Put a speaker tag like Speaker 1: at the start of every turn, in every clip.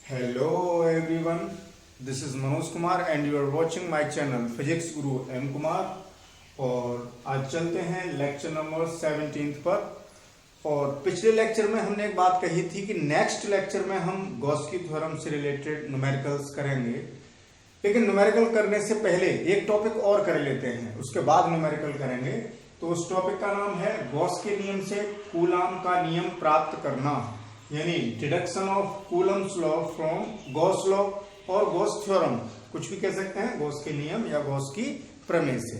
Speaker 1: Hello everyone, this is Manoj Kumar and you are watching my channel Physics Guru M Kumar। और आज चलते हैं lecture number 17 पर। और पिछले लेक्चर में हमने एक बात कही थी कि नेक्स्ट लेक्चर में हम गॉस की थ्योरम से रिलेटेड न्यूमेरिकल्स करेंगे, लेकिन न्यूमेरिकल करने से पहले एक टॉपिक और कर लेते हैं, उसके बाद न्यूमेरिकल करेंगे। तो उस टॉपिक का नाम है गॉस के नियम से कूलाम का नियम प्राप्त करना, यानी deduction of Coulomb's law from Gauss law और गॉस थ्योरम, कुछ भी कह सकते हैं, गॉस के नियम या गॉस की प्रमेय से।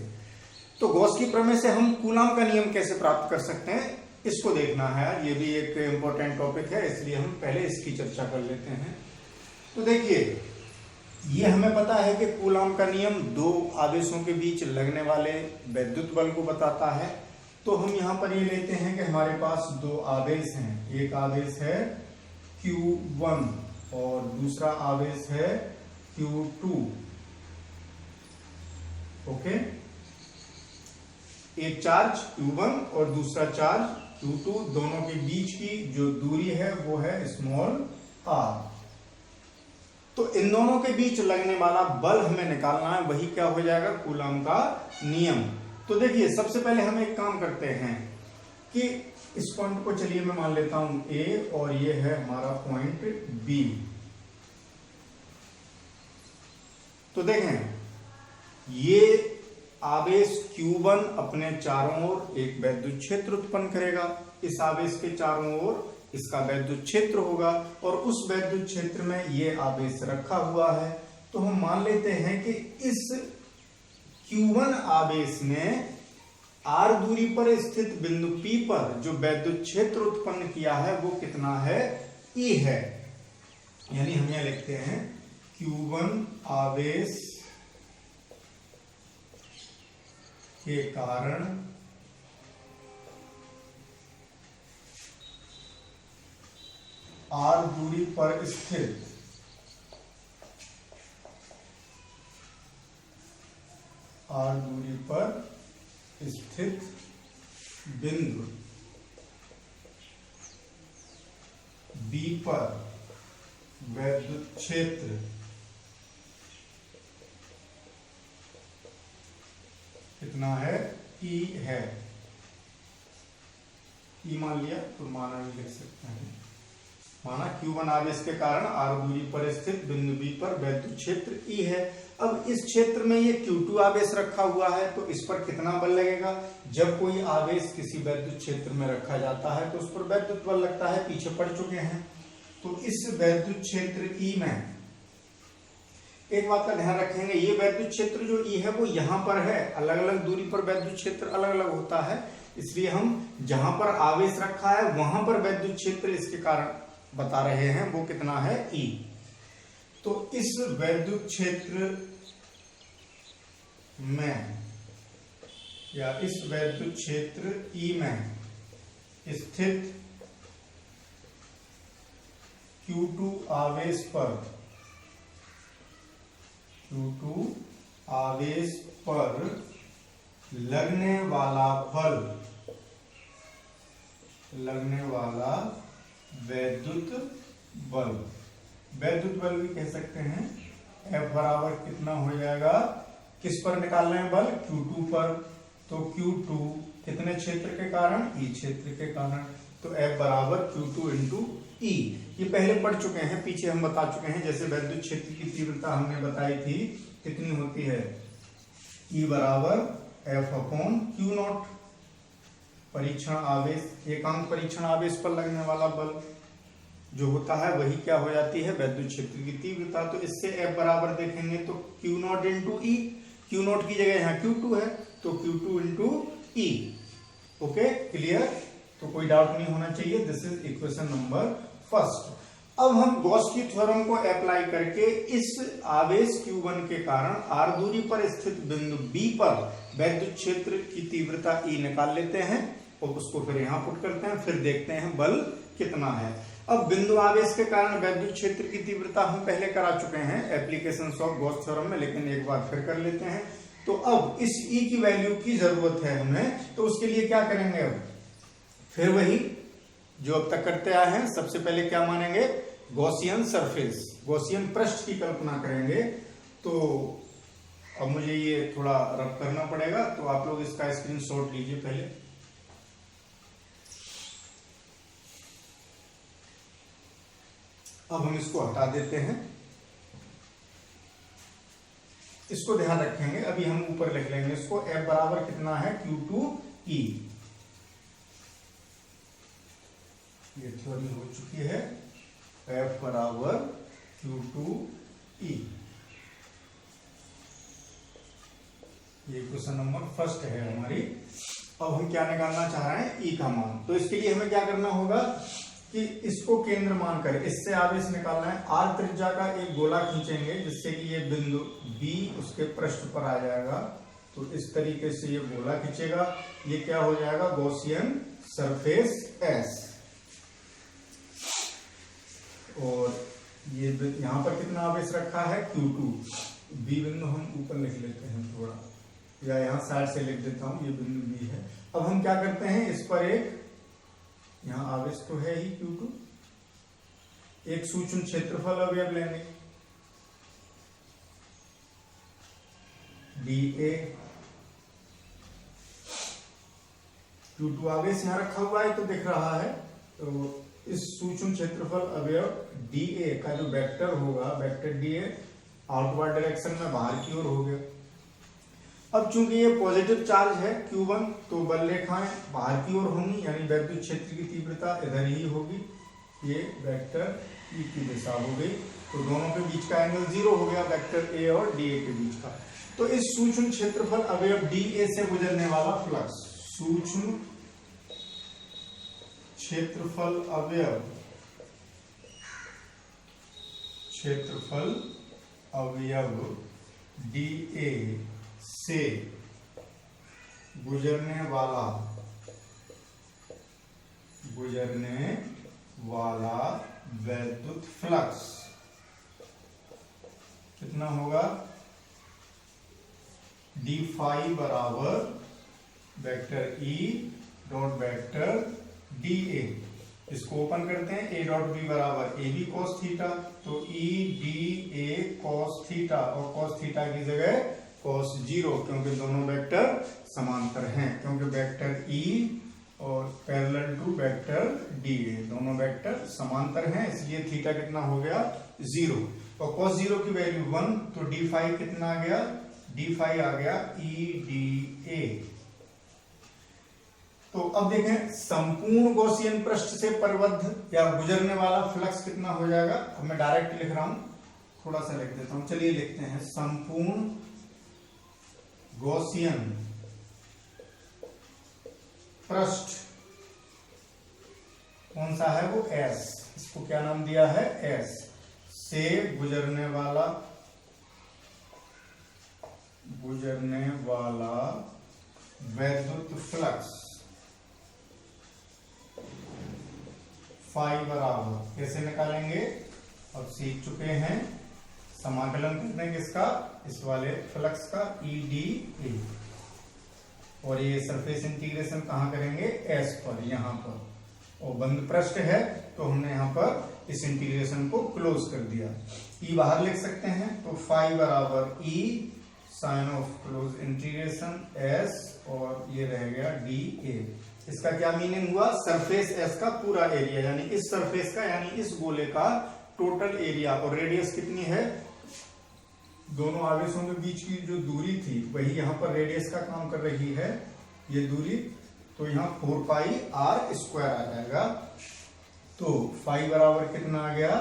Speaker 1: तो गॉस की प्रमेय से हम कूलाम का नियम कैसे प्राप्त कर सकते हैं, इसको देखना है। ये भी एक इम्पोर्टेंट टॉपिक है, इसलिए हम पहले इसकी चर्चा कर लेते हैं। तो देखिए, ये हमें पता है कि कूलाम का नियम दो आवेशों के बीच लगने वाले वैद्युत बल को बताता है। तो हम यहाँ पर ये लेते हैं कि हमारे पास दो आवेश हैं, एक आवेश है Q1 और दूसरा आवेश है Q2। ओके, एक चार्ज Q1 और दूसरा चार्ज Q2, दोनों के बीच की जो दूरी है वो है स्मॉल r। तो इन दोनों के बीच लगने वाला बल हमें निकालना है, वही क्या हो जाएगा, कूलाम का नियम। तो देखिए, सबसे पहले हम एक काम करते हैं कि इस पॉइंट को चलिए मैं मान लेता हूं A और ये है हमारा पॉइंट B। तो देखें, ये आवेश Q1 अपने चारों ओर एक वैद्युत क्षेत्र उत्पन्न करेगा, इस आवेश के चारों ओर इसका वैद्युत क्षेत्र होगा और उस वैद्युत क्षेत्र में ये आवेश रखा हुआ है। तो हम मान लेते हैं कि इस Q1 आवेश ने r दूरी पर स्थित बिंदु P पर जो वैद्युत क्षेत्र उत्पन्न किया है वो कितना है, E है। यानी हम यह लिखते हैं Q1 आवेश के कारण r दूरी पर स्थित बिंदु B पर वैद्युत क्षेत्र कितना है, E है। E मान लिया तो माना भी लिख सकते हैं, माना Q1 आवेश के कारण r दूरी पर स्थित बिंदु B पर वैद्युत क्षेत्र E है। अब इस क्षेत्र में ये Q2 आवेश रखा हुआ है, तो इस पर कितना बल लगेगा। जब कोई आवेश किसी वैद्युत क्षेत्र में रखा जाता है तो उस पर वैद्युत बल लगता है, पीछे पढ़ चुके हैं। तो इस वैद्युत क्षेत्र E में एक बात का ध्यान रखेंगे, ये वैद्युत क्षेत्र जो E है वो यहाँ पर है, अलग अलग दूरी पर वैद्युत क्षेत्र अलग अलग होता है, इसलिए हम जहां पर आवेश रखा है वहां पर वैद्युत क्षेत्र इसके कारण बता रहे हैं वो कितना है, E। तो इस वैद्युत क्षेत्र में या इस वैद्युत क्षेत्र E में स्थित Q2 आवेश पर लगने वाला वैद्युत बल भी कह सकते हैं। F बराबर कितना हो जाएगा, किस पर निकाल रहे हैं बल, Q2 पर। तो Q2 कितने क्षेत्र के कारण, E क्षेत्र के कारण। तो F बराबर Q2 इंटू E। ये पहले पढ़ चुके हैं, पीछे हम बता चुके हैं। जैसे वैद्युत क्षेत्र की तीव्रता हमने बताई थी, कितनी होती है, E बराबर F अपॉन Q0। परीक्षण आवेश, एकांक परीक्षण आवेश पर लगने वाला बल जो होता है वही क्या हो जाती है, वैद्युत क्षेत्र की तीव्रता। तो इससे F बराबर देखेंगे तो Q0 इंटू E, Q0 की जगह यहाँ Q2 है तो Q2 into E। Okay, clear. तो कोई डाउट नहीं होना चाहिए। This is equation number first. अब हम गॉस की थ्योरम को अप्लाई करके इस आवेश Q1 के कारण r दूरी पर स्थित बिंदु B पर वैद्युत क्षेत्र की तीव्रता E निकाल लेते हैं और उसको फिर यहाँ पुट करते हैं, फिर देखते हैं बल कितना है। अब बिंदु आवेश के कारण वैद्युत क्षेत्र की तीव्रता हम पहले करा चुके हैं एप्लीकेशंस ऑफ गॉस थ्योरम में, लेकिन एक बार फिर कर लेते हैं। तो अब इस E की वैल्यू की जरूरत है हमें, तो उसके लिए क्या करेंगे, अब फिर वही जो अब तक करते आए हैं। सबसे पहले क्या मानेंगे, गॉसियन सरफेस, गॉसियन पृष्ठ की कल्पना करेंगे। तो अब मुझे ये थोड़ा रब करना पड़ेगा, तो आप लोग इसका स्क्रीनशॉट लीजिए पहले। अब हम इसको हटा देते हैं, इसको ध्यान रखेंगे। अभी हम ऊपर लिख लेंगे इसको, F बराबर कितना है Q2E। ये थ्योरी हो चुकी है, F बराबर Q2E। ये क्वेश्चन नंबर फर्स्ट है हमारी। अब हम क्या निकालना चाह रहे हैं, E का मान। तो इसके लिए हमें क्या करना होगा कि इसको केंद्र मानकर इससे आवेश निकालना है। R त्रिज्या का एक गोला खींचेंगे जिससे कि ये बिंदु B उसके पृष्ठ पर आ जाएगा। तो इस तरीके से ये गोला खींचेगा, ये क्या हो जाएगा, गॉसियन सरफेस S। और ये यहां पर कितना आवेश रखा है, Q2। B बिंदु हम ऊपर लिख लेते हैं थोड़ा, या यहां साइड से लिख देता हूं, ये बिंदु B है। अब हम क्या करते हैं, इस पर एक, यहां आवेश तो है ही Q2, एक सूक्ष्म क्षेत्रफल अवयव लेंगे dA। Q2 आवेश यहां रखा हुआ है तो दिख रहा है। तो इस सूक्ष्म क्षेत्रफल अवयव dA का जो वेक्टर होगा, वेक्टर dA आउटवर्ड डायरेक्शन में बाहर की ओर हो गया। अब चूंकि ये पॉजिटिव चार्ज है Q1, तो बल रेखाएं बाहर की ओर होंगी, यानी वैद्युत क्षेत्र की तीव्रता इधर ही होगी। ये वेक्टर E की दिशा हो गई, तो दोनों के बीच का एंगल 0 हो गया, वेक्टर A और dA के बीच का। तो इस सूक्ष्म क्षेत्रफल अवयव dA से गुजरने वाला फ्लक्स, सूक्ष्म क्षेत्रफल अवयव, क्षेत्रफल अवयव dA से गुजरने वाला वैद्युत फ्लक्स कितना होगा, d फाई बराबर vector E dot vector dA। इसको ओपन करते हैं, A डॉट B बराबर AB cos थीटा, तो E dA cos थीटा, और cos थीटा की जगह cos 0, क्योंकि दोनों वेक्टर समांतर हैं, क्योंकि वेक्टर E और पैरेलल टू वेक्टर dA दोनों वेक्टर समांतर हैं, इसलिए थीटा कितना हो गया 0, और cos 0 की वैल्यू 1, तो d फाई कितना आ गया, d फाई आ गया EdA। तो अब देखें, संपूर्ण गॉसियन पृष्ठ से परिबद्ध या गुजरने वाला फ्लक्स कितना हो जाएगा। अब मैं डायरेक्ट लिख रहा हूं, थोड़ा सा लिख देता हूं, चलिए लिखते हैं, संपूर्ण गॉसियन पृष्ठ कौन सा है, वो S, इसको क्या नाम दिया है, S से गुजरने वाला वैद्युत फ्लक्स फाई बराबर, कैसे निकालेंगे, अब सीख चुके हैं, समाकलन करने किसका, इस वाले फ्लक्स का EdA, और ये सरफेस इंटीग्रेशन कहां करेंगे, S पर, यहां पर, और बंद पृष्ठ है तो हमने यहां पर इस इंटीग्रेशन को क्लोज कर दिया। E बाहर लिख सकते हैं, तो फाई बराबर E sine of close integration S, और ये रह गया dA। इसका क्या मीनिंग हुआ, सरफेस S का पूरा एरिया, यानी इस सरफेस का, यानी इस गोले का टोटल एरिया, और रेडियस कितनी है, दोनों आवेशों के बीच की जो दूरी थी वही यहां पर रेडियस का काम कर रही है, ये दूरी, तो यहां 4 पाई R स्क्वायर आ जाएगा। तो फाई बराबर कितना आ गया,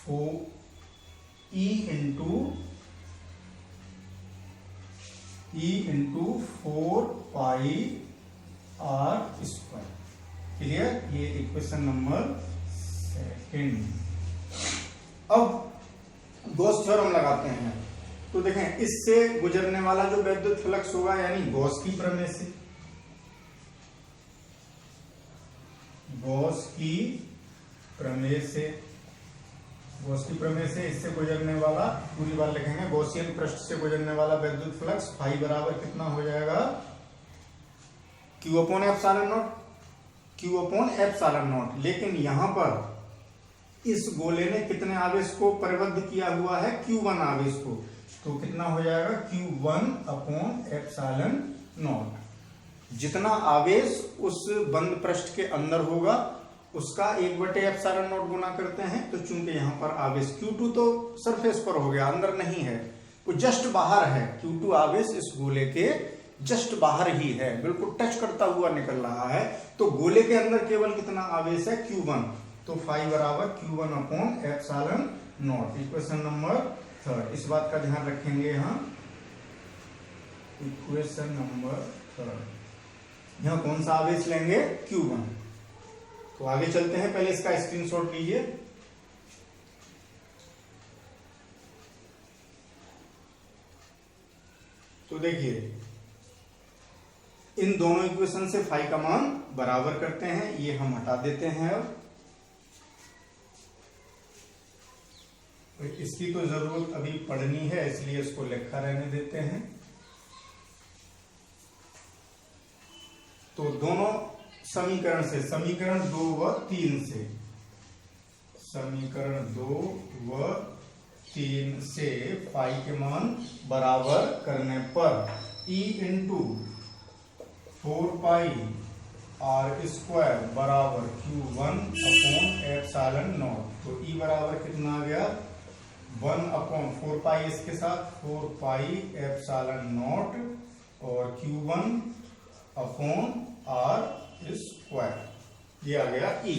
Speaker 1: 4E इंटू 4 पाई R स्क्वायर। क्लियर, ये इक्वेशन नंबर सेकंड। अब गॉस थ्योरम लगाते हैं, तो देखें, इससे गुजरने वाला जो वैद्युत फ्लक्स होगा, यानी गॉस की प्रमेय से, गॉस की प्रमेय से इससे गुजरने वाला, पूरी बात लिखेंगे, गॉसियन पृष्ठ से गुजरने वाला वैद्युत फ्लक्स फाई बराबर कितना हो जाएगा, Q अपॉन एप्सिलॉन नॉट, लेकिन यहां पर इस गोले ने कितने आवेश को परिबद्ध किया हुआ है, Q1 आवेश को, तो कितना हो जाएगा Q1 अपॉन एप्सिलॉन नॉट। जितना आवेश उस बंद पृष्ठ के अंदर होगा उसका 1/एप्सिलॉन नॉट गुना करते हैं। तो चूंकि यहाँ पर आवेश Q2 तो सरफेस पर हो गया, अंदर नहीं है, वो जस्ट बाहर है। Q2 आवेश इस गोले के जस्ट बाहर ही है, बिल्कुल टच करता हुआ निकल रहा है। तो गोले के अंदर केवल कितना आवेश है, Q1। तो फाई बराबर Q1 upon epsilon not. Equation number 3, इस बात का ध्यान रखेंगे यहाँ। इक्वेशन नंबर 3, यहाँ कौन सा आवेश लेंगे, Q1। तो आगे चलते हैं, पहले इसका स्क्रीनशॉट लीजिए। तो देखिए इन दोनों इक्वेशन से फाई का मान बराबर करते हैं, ये हम हटा देते हैं। अब इसकी तो जरूरत अभी पढ़नी है, इसलिए इसको लिखा रहने देते हैं। तो दोनों समीकरण से, समीकरण 2 व 3 से, समीकरण 2 व 3 से फाई के मान बराबर करने पर E into 4 pi r square बराबर Q1 अपॉन एप्सिलॉन नॉट। तो E बराबर कितना आ गया, 1 अपॉन 4 पाई, इसके साथ 4 पाई एप्सिलॉन नॉट और Q1 अपॉन आर स्क्वायर, ये आ गया E।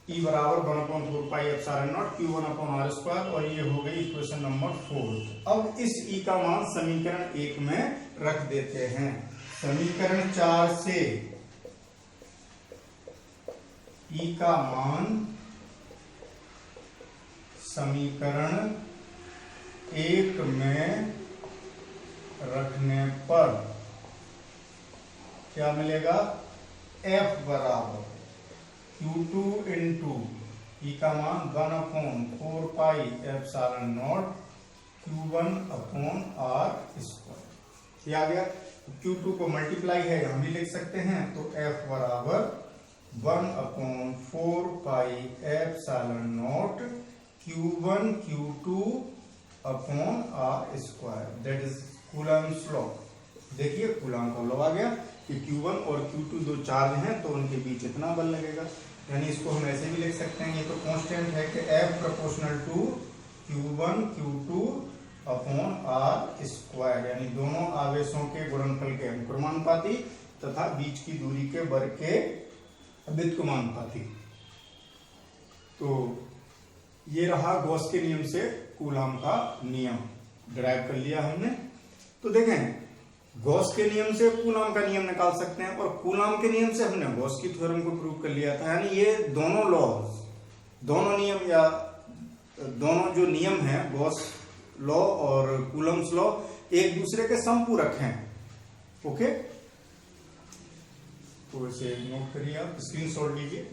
Speaker 1: E बराबर 1 upon 4 pi epsilon naught Q1 upon r square, और ये हो गई इक्वेशन नंबर 4। अब इस E का मान समीकरण 1 में रख देते हैं। समीकरण 4 से E का मान समीकरण 1 में रखने पर क्या मिलेगा, F बराबर Q2 इंटू E का मान 1 upon 4 pi epsilon naught Q1 upon r square, ये आ गया। Q2 को मल्टीप्लाई है, हम भी लिख सकते हैं। तो F बराबर 1 upon 4 pi epsilon naught Q1 Q2 upon r square, that is Coulomb's law. देखिए कूलम्ब का लॉ आ गया कि Q1 और Q2 दो चार्ज हैं, तो उनके बीच इतना बल लगेगा। यानी इसको हम ऐसे भी लिख सकते हैं, ये तो कांस्टेंट है कि F proportional to Q1 Q2 upon r square, यानी दोनों आवेशों के गुणनफल के अनुक्रमानुपाती तथा बीच की दूरी के वर्ग के व्युत्क्रमानुपाती। तो ये रहा गॉस के नियम से कूलम्ब का नियम डिराइव कर लिया हमने। तो देखें गॉस के नियम से कूलम्ब का नियम निकाल सकते हैं, और कूलम्ब के नियम से हमने गॉस की थ्योरम को प्रूव कर लिया था। यानी ये दोनों लॉज, दोनों नियम या दोनों जो नियम हैं गॉस लॉ और कूलम्ब्स लॉ, एक दूसरे के समपूरक हैं। ओके, तो इसे नोट करिए, आप स्क्रीनशॉट लीजिए।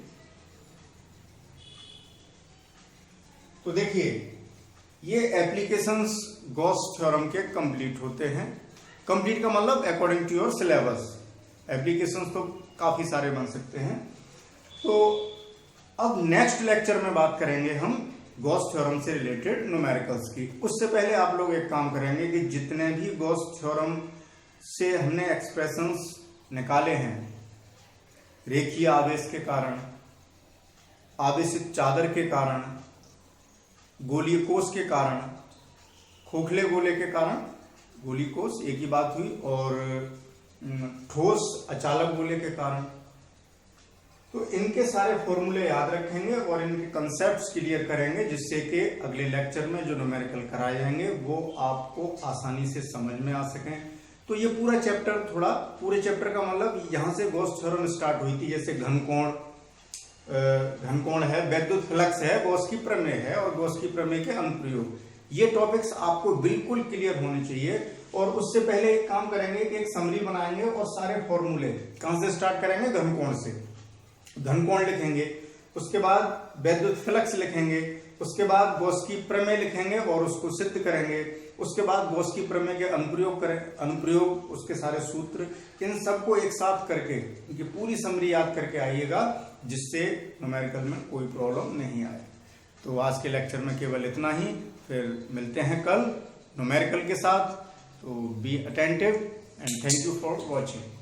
Speaker 1: तो देखिए ये एप्लीकेशंस गॉस थ्योरम के कंप्लीट होते हैं। कंप्लीट का मतलब according to your syllabus. Applications तो काफी सारे बन सकते हैं। तो अब नेक्स्ट लेक्चर में बात करेंगे हम गॉस थ्योरम से रिलेटेड न्यूमेरिकल्स की। उससे पहले आप लोग एक काम करेंगे कि जितने भी गॉस थ्योरम से हमने एक्सप्रेशंस निकाले हैं, रेखीय आवेश के कारण, आवेशित चादर के कारण, गोलीय कोष के कारण, खोखले गोले के कारण, गोलीय कोष एक ही बात हुई, और ठोस अचालक गोले के कारण, तो इनके सारे फॉर्मूले याद रखेंगे और इनके कंसेप्ट्स क्लियर करेंगे, जिससे कि अगले लेक्चर में जो न्यूमेरिकल कराए जाएंगे वो आपको आसानी से समझ में आ सकें। तो ये पूरा चैप्टर, थोड़ा पूरे चैप्टर का मतलब यहाँ से गॉस थ्योरम स्टार्ट हुई थी। जैसे घनकोण है, वैद्युत फ्लक्स है, गॉस की प्रमेय है और गॉस की प्रमेय के अनुप्रयोग, ये टॉपिक्स आपको बिल्कुल क्लियर होने चाहिए। और उससे पहले एक काम करेंगे कि एक समरी बनाएंगे और सारे फॉर्मूले कहां से स्टार्ट करेंगे, घनकोण से, घनकोण लिखेंगे। उसके बाद वैद्युत फ्लक्स लिखेंगे, उसके बाद गॉस की प्रमेय लिखेंगे और उसको सिद्ध करेंगे, उसके बाद गॉस की प्रमेय के अनुप्रयोग उसके सारे सूत्र, इन सबको एक साथ करके इनकी पूरी समरी याद करके आइएगा, जिससे न्यूमेरिकल में कोई प्रॉब्लम नहीं आए। तो आज के लेक्चर में केवल इतना ही, फिर मिलते हैं कल न्यूमेरिकल के साथ। तो be attentive and thank you for watching.